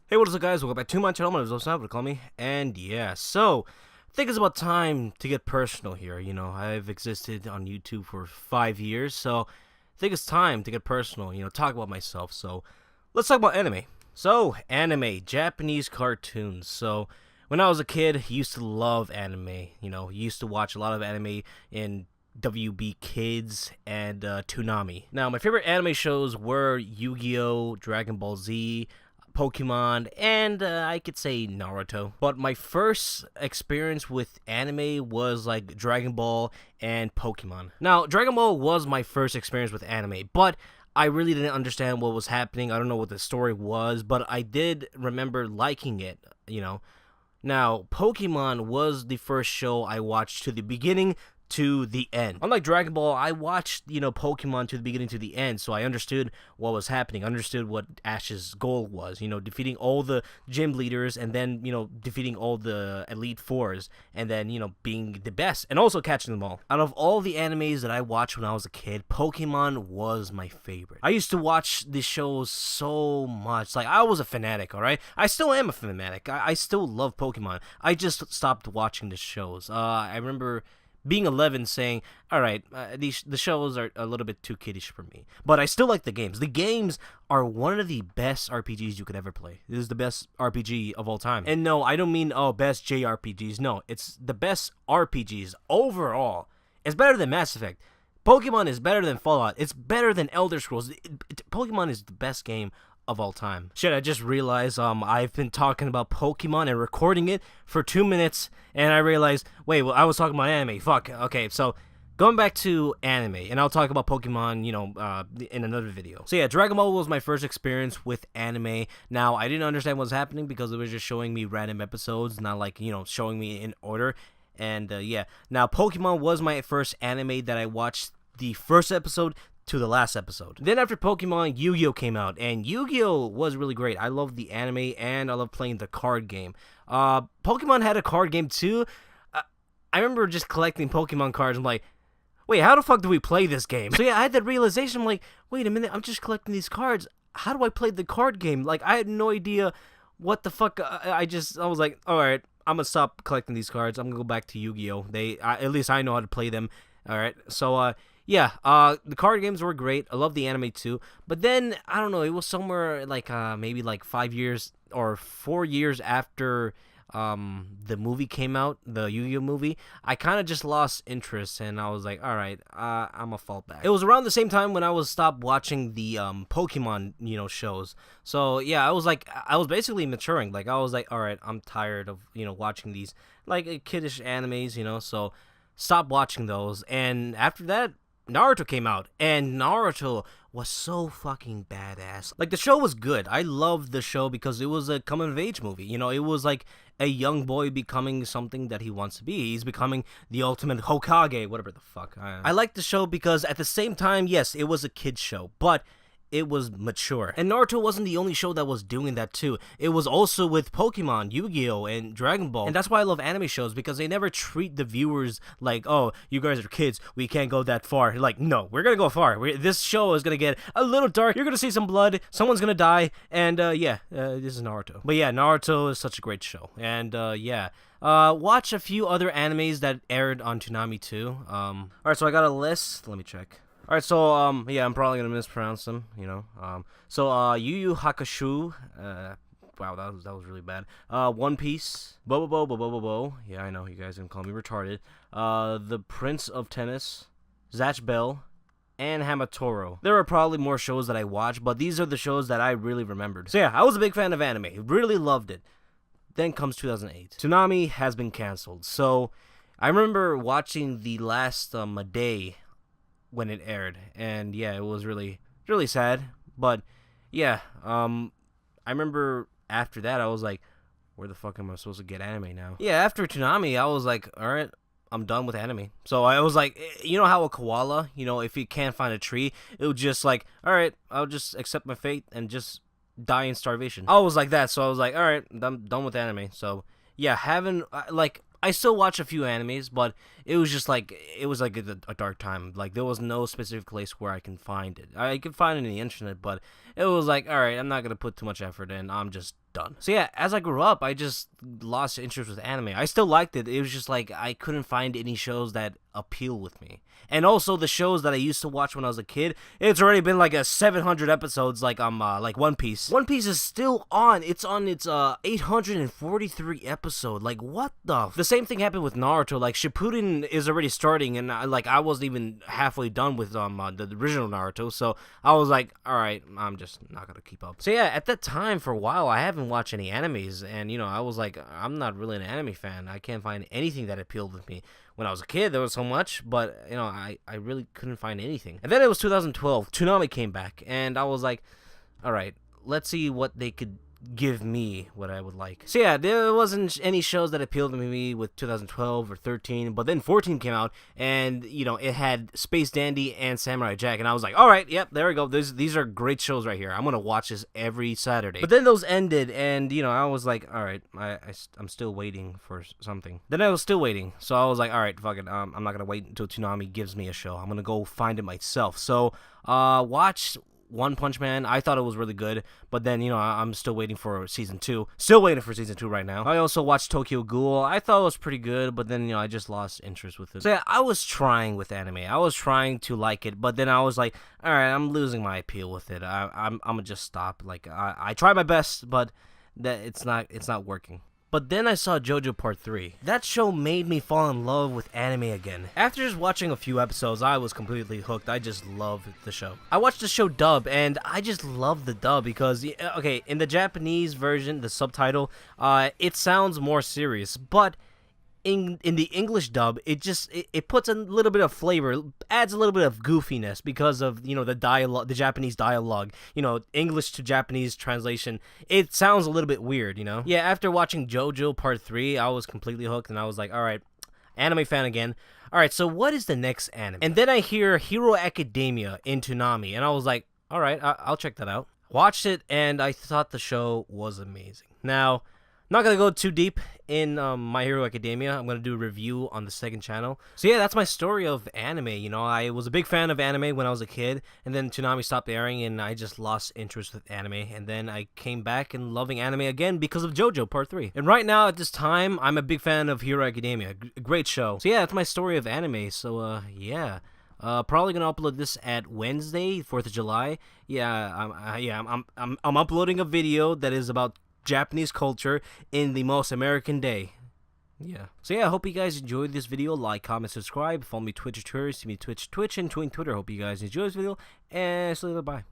Hey, what is up, guys? Welcome back to my channel. My name is DOSorNight, what call me. And yeah, so I think it's about time to get personal here. You know, I've existed on YouTube for 5 years, so I think it's time to get personal. You know, talk about myself. So let's talk about anime. So anime, Japanese cartoons. So when I was a kid, I used to love anime. You know, used to watch a lot of anime in WB Kids and Toonami. Now, my favorite anime shows were Yu-Gi-Oh!, Dragon Ball Z, Pokemon, and I could say Naruto. But my first experience with anime was like Dragon Ball and Pokemon. Now, Dragon Ball was my first experience with anime, but I really didn't understand what was happening. I don't know what the story was, but I did remember liking it, you know. Now, Pokemon was the first show I watched to the beginning to the end. Unlike Dragon Ball, I watched, Pokemon to the beginning to the end, so I understood what was happening, understood what Ash's goal was, defeating all the gym leaders and then, defeating all the Elite Fours and then, being the best and also catching them all. Out of all the animes that I watched when I was a kid, Pokemon was my favorite. I used to watch the shows so much. Like, I was a fanatic, alright? I still am a fanatic. I still love Pokemon. I just stopped watching the shows. I remember being 11 saying, alright, the shows are a little bit too kiddish for me. But I still like the games. The games are one of the best RPGs you could ever play. This is the best RPG of all time. And no, I don't mean, best JRPGs. No, it's the best RPGs overall. It's better than Mass Effect. Pokemon is better than Fallout. It's better than Elder Scrolls. Pokemon is the best game of all time. Shit, I just realized I've been talking about Pokemon and recording it for 2 minutes, and I realized, wait, well, I was talking about anime. Fuck. Okay, so going back to anime, and I'll talk about Pokemon, in another video. So yeah, Dragon Ball was my first experience with anime. Now, I didn't understand what was happening because it was just showing me random episodes, not like, showing me in order. And yeah, now Pokemon was my first anime that I watched the first episode to the last episode. Then after Pokemon, Yu-Gi-Oh came out, and Yu-Gi-Oh was really great. I love the anime, and I love playing the card game. Pokemon had a card game too. I remember just collecting Pokemon cards. I'm like, wait, how the fuck do we play this game? So yeah, I had that realization. I'm like, wait a minute, I'm just collecting these cards. How do I play the card game? Like, I had no idea what the fuck. I was like, all right, I'm gonna stop collecting these cards. I'm gonna go back to Yu-Gi-Oh. At least I know how to play them. All right, so yeah, the card games were great. I love the anime too. But then, I don't know, it was somewhere like maybe like 5 years or 4 years after the movie came out, the Yu-Gi-Oh movie. I kind of just lost interest, and I was like, all right, I'm gonna fall back. It was around the same time when I was stopped watching the Pokemon, shows. So yeah, I was basically maturing. Like, I was like, all right, I'm tired of watching these like kiddish animes, so stop watching those. And after that, Naruto came out, and Naruto was so fucking badass. Like, the show was good. I loved the show because it was a coming-of-age movie. It was like a young boy becoming something that he wants to be. He's becoming the ultimate Hokage, whatever the fuck. I liked the show because at the same time, yes, it was a kid's show, but it was mature. And Naruto wasn't the only show that was doing that too. It was also with Pokemon, Yu-Gi-Oh, and Dragon Ball. And that's why I love anime shows, because they never treat the viewers like, oh, you guys are kids, we can't go that far. Like, no, we're gonna go far. This show is gonna get a little dark. You're gonna see some blood, someone's gonna die, and yeah, this is Naruto. But yeah, Naruto is such a great show. And yeah. Watch a few other animes that aired on Toonami too. Alright, so I got a list. Let me check. Alright, so, yeah, I'm probably gonna mispronounce them, So, Yu Yu Hakusho, wow, that was really bad. One Piece, Bo. Yeah, I know, you guys can call me retarded. The Prince of Tennis, Zatch Bell, and Hamatoro. There are probably more shows that I watched, but these are the shows that I really remembered. So yeah, I was a big fan of anime, really loved it. Then comes 2008. Toonami has been canceled, so I remember watching the last, a day when it aired, and yeah, it was really sad. But yeah, I remember after that I was like, where the fuck am I supposed to get anime now? Yeah, after Toonami I was like, all right, I'm done with anime. So I was like, you know how a koala, if he can't find a tree, it would just like, all right, I'll just accept my fate and just die in starvation. I was like that, so I was like, all right, I'm done with anime. So yeah, I still watch a few animes, but it was just like, it was like a dark time. Like, there was no specific place where I can find it. I could find it on the internet, but it was like, alright, I'm not gonna put too much effort in. I'm just done. So yeah, as I grew up, I just lost interest with anime. I still liked it. It was just like I couldn't find any shows that appeal with me. And also the shows that I used to watch when I was a kid, it's already been like a 700 episodes, like like One Piece. One Piece is still on. It's on its 843 episode. Like what the same thing happened with Naruto. Like Shippuden is already starting, and I wasn't even halfway done with the original Naruto. So I was like, all right, I'm just not gonna keep up. So yeah, at that time for a while I haven't watched any animes, and I was like, I'm not really an anime fan. I can't find anything that appealed with me. When I was a kid, there was so much, but, I really couldn't find anything. And then it was 2012. Toonami came back, and I was like, all right, let's see what they could give me what I would like. So yeah, there wasn't any shows that appealed to me with 2012 or 13, but then 14 came out, and, it had Space Dandy and Samurai Jack, and I was like, all right, yep, there we go. These are great shows right here. I'm going to watch this every Saturday. But then those ended, and, I was like, all right, I'm still waiting for something. Then I was still waiting, so I was like, all right, fuck it, I'm not going to wait until Toonami gives me a show. I'm going to go find it myself. So, watch One Punch Man. I thought it was really good, but then, I'm still waiting for season 2. Still waiting for season 2 right now. I also watched Tokyo Ghoul. I thought it was pretty good, but then, I just lost interest with it. So yeah, I was trying with anime. I was trying to like it, but then I was like, all right, I'm losing my appeal with it. I'm gonna just stop. Like, I tried my best, but that it's not working. But then I saw JoJo Part 3. That show made me fall in love with anime again. After just watching a few episodes, I was completely hooked. I just loved the show. I watched the show dub, and I just love the dub because, okay, in the Japanese version, the subtitle, it sounds more serious, but in the English dub, it puts a little bit of flavor, adds a little bit of goofiness because of, the dialogue, the Japanese dialogue, English to Japanese translation. It sounds a little bit weird, Yeah, after watching JoJo Part 3, I was completely hooked, and I was like, all right, anime fan again. All right, so what is the next anime? And then I hear Hero Academia in Toonami, and I was like, all right, I'll check that out. Watched it, and I thought the show was amazing. Now, not going to go too deep in My Hero Academia. I'm going to do a review on the second channel. So yeah, that's my story of anime. I was a big fan of anime when I was a kid, and then Toonami stopped airing, and I just lost interest with anime. And then I came back and loving anime again because of JoJo Part 3. And right now, at this time, I'm a big fan of Hero Academia. A great show. So yeah, that's my story of anime. So yeah. Probably gonna upload this at Wednesday, 4th of July. Yeah, I'm uploading a video that is about Japanese culture in the most American day. Yeah. So yeah, I hope you guys enjoyed this video. Like, comment, subscribe. Follow me Twitch or Twitter. See me Twitch, and Twitch. Hope you guys enjoyed this video. And see you later. Bye.